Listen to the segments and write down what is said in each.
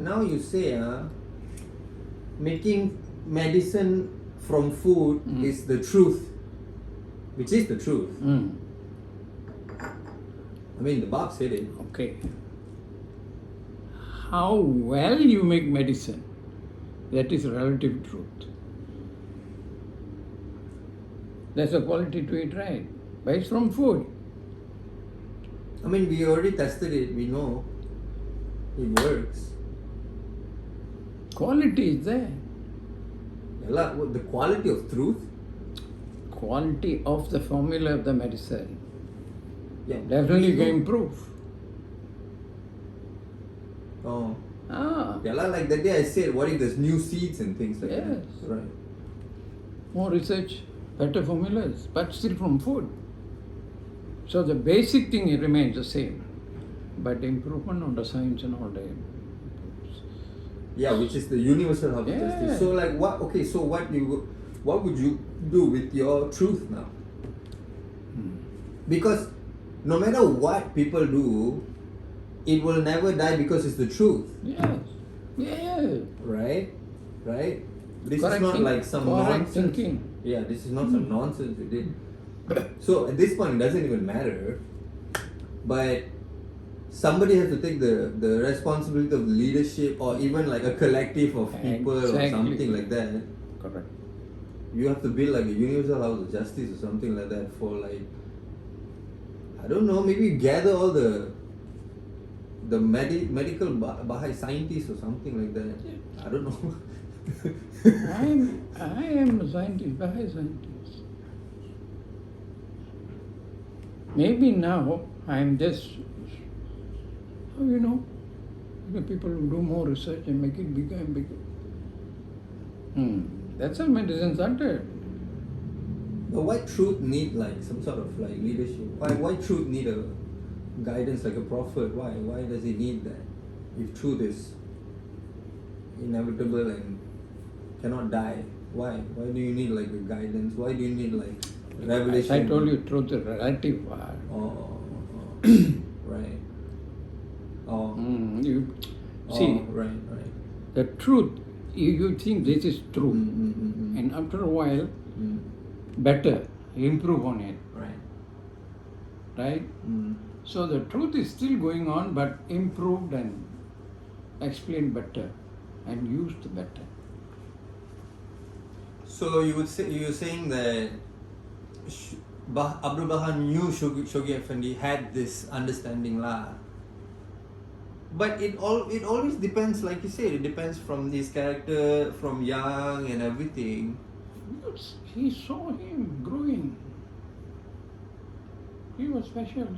Now you say, making medicine from food is the truth, which is the truth. I mean, the Bab said it. Okay. How well you make medicine, that is relative truth. There's a quality to it, right? But it's from food. I mean, we already tested it. We know it works. Quality is there. The quality of truth. Quality of the formula of the medicine. Yeah, Definitely can improve. Oh. Ah. Yeah, like that day I said, what if there's new seeds and things like that? Yes. Right. More research, better formulas, but still from food. So the basic thing remains the same, but improvement on the science and all that. Yeah, which is the universal health justice. So like what? Okay, so what would you do with your truth now? Because no matter what people do, it will never die because it's the truth. Yes. Yeah. Right? Right? This Correct is not thinking. like some Correct nonsense. thinking. Yeah, this is not some nonsense we did. So at this point, it doesn't even matter. But somebody has to take the responsibility of leadership, or even like a collective of people or something like that. Correct. You have to build like a universal house of justice or something like that for like, I don't know, maybe gather all the medical Baha'i scientists or something like that. I don't know. I am a scientist, Baha'i scientist. Maybe now I am just, the people who do more research and make it bigger and bigger. That's how medicine started. But why truth need like some sort of like leadership? Why truth need a guidance like a prophet? Why does it need that? If truth is inevitable and cannot die, why do you need like a guidance? Why do you need like revelation? As I told you, truth is relative. Right. Right. The truth, you think this is true, and after a while, better, improve on it. Right? So the truth is still going on, but improved and explained better and used better. So you're saying that Abdul Baha knew Shoghi Effendi had this understanding lah. But it always depends, like you said, it depends from his character, from young and everything. Yes, he saw him growing. He was special.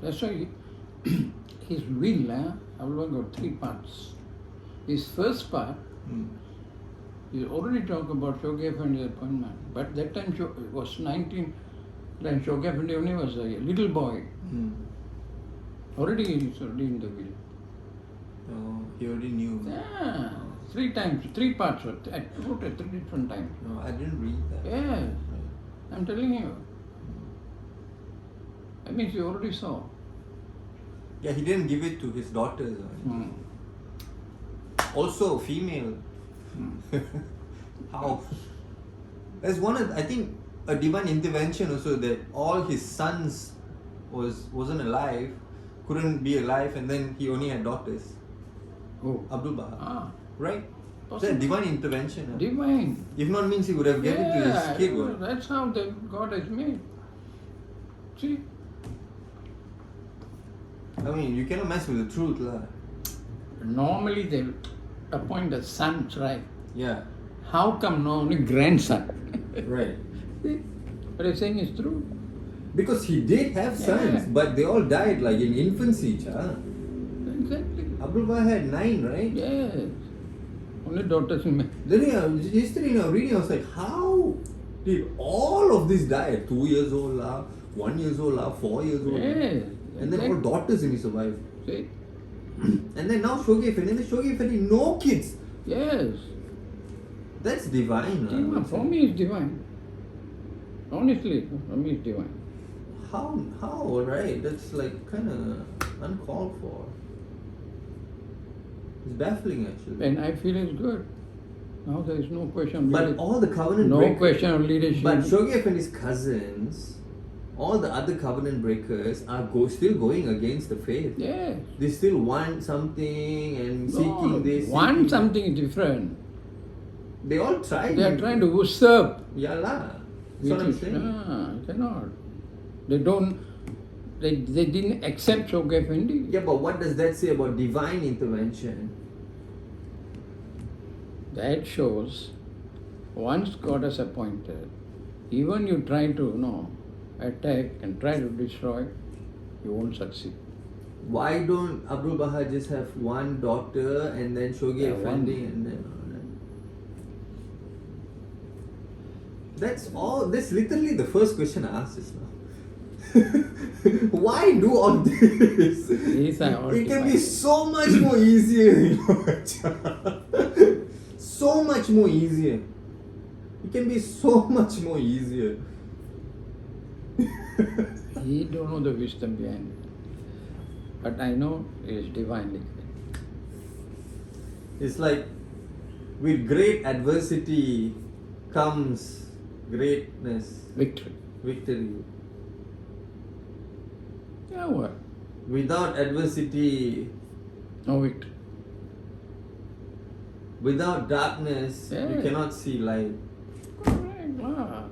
That's why his will, Abdul got 3 parts. His first part, he already talked about Shoghi Effendi's appointment, but that time was 19, then Shoghi Effendi only was a little boy. Already he's already in the will. Oh, he already knew. Yeah, 3 times, 3 parts. I wrote it 3 different times. No, I didn't read that. Yeah, I'm telling you. That means you already saw. Yeah, he didn't give it to his daughters. Also, female. How? There's I think, a divine intervention also, that all his sons wasn't alive, couldn't be alive, and then he only had daughters. Oh. Abdul Baha. Right? Possible. That's a divine intervention. Divine. If not, means he would have given it to his kid. That's how God has made. See? I mean, you cannot mess with the truth, lah. Normally they appoint the sons, right? Yeah. How come no only grandson? Right. What I'm saying is true. Because he did have sons, but they all died like in infancy, cha. Exactly. Abdul Baha had 9, right? Yes. Only daughters in me. Then yesterday reading, I was like, how did all of this die at 2 years old, 1 year old, 4 years old? Yes. And then all daughters in me survived. See? And then now Shoghi Effendi, no kids. Yes. That's divine. For me it's divine. Honestly, for me it's divine. How, right? That's like kind of uncalled for. It's baffling actually. And I feel it's good. Now there is no question of But leadership. all the covenant No breakers, question of leadership. but Shoghi and his cousins, all the other covenant breakers are still going against the faith. Yes. They still want something and No, seeking this. want seeking something is different. that. They all try. They are trying to usurp. Yeah lah. That's what I'm saying. Cannot. They don't. They didn't accept Shoghi Effendi. Yeah, but what does that say about divine intervention? That shows once God has appointed, even you try to attack and try to destroy, you won't succeed. Why don't Abdul Baha just have one daughter and then Shoghi Yeah, Effendi one. and then all that? That's all. That's literally the first question I asked just now. Why do all this? These are all It can be divine. so much more easier, so much more easier. It can be so much more easier. He don't know the wisdom behind it. But I know it is divinely great. It's like with great adversity comes greatness, Victory. victory. Yeah, what? Without adversity, No victory. without darkness, you Yeah. cannot see light. Correct. Ah.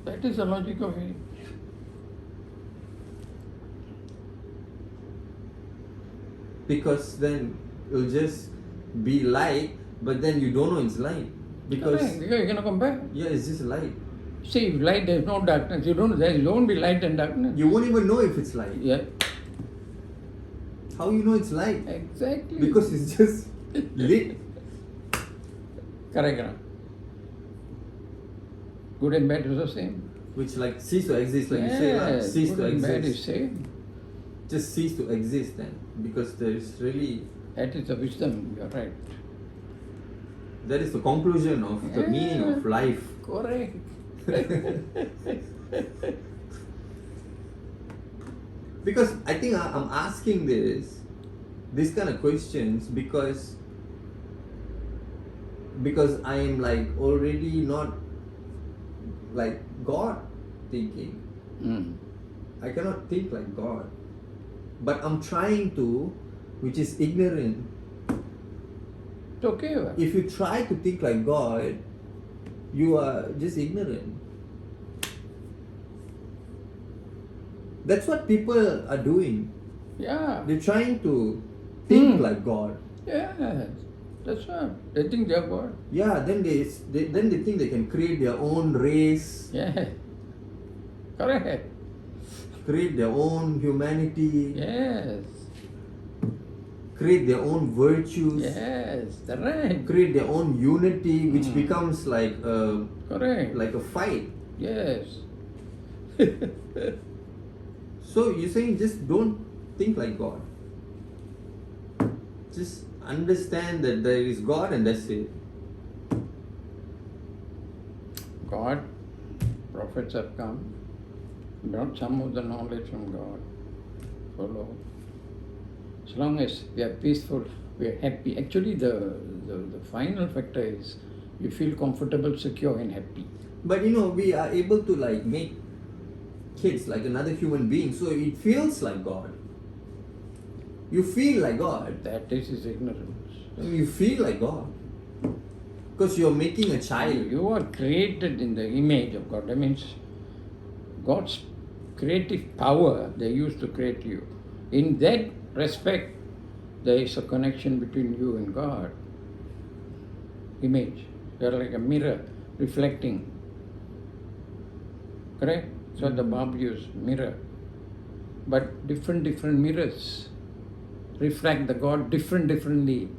That is the logic of it. Because then it'll just be light, but then you don't know it's light. Because Correct. You cannot compare. yeah, it's just light. See, if light, there is no darkness. There won't be light and darkness. You won't even know if it's light. Yeah, How you know it's light? exactly. Because it's just lit. Correct. Good and bad is the same. Which like cease to exist, like you say, like, cease good to and bad is exist. same. Just cease to exist then. Because there is really, That is the wisdom. You are right. that is the conclusion of the meaning of life. Correct. Because I think I'm asking this kind of questions because I am like already not like God thinking. Mm. I cannot think like God. But I'm trying to, which is ignorant. It's okay. What? If you try to think like God, you are just ignorant. That's what people are doing. Yeah. They're trying to think Hmm. like God. Yes. That's what. They think they are God. Yeah, then they think they can create their own race, Yeah. Correct. create their own humanity, Yes. create their own virtues, Yes. Correct. create their own unity, which becomes like Correct. a fight. Yes. So you're saying just don't think like God. Just understand that there is God and that's it. God, prophets have come, brought some of the knowledge from God. Follow. As long as we are peaceful, we are happy. Actually, the final factor is you feel comfortable, secure, and happy. But we are able to like make kids like another human being, so it feels like God. You feel like God. That is his ignorance. You feel like God. Because you're making a child. You are created in the image of God. That means God's creative power they used to create you. In that respect, there is a connection between you and God. Image. You are like a mirror reflecting. Correct? So the Bab used mirror. But different mirrors reflect the God differently.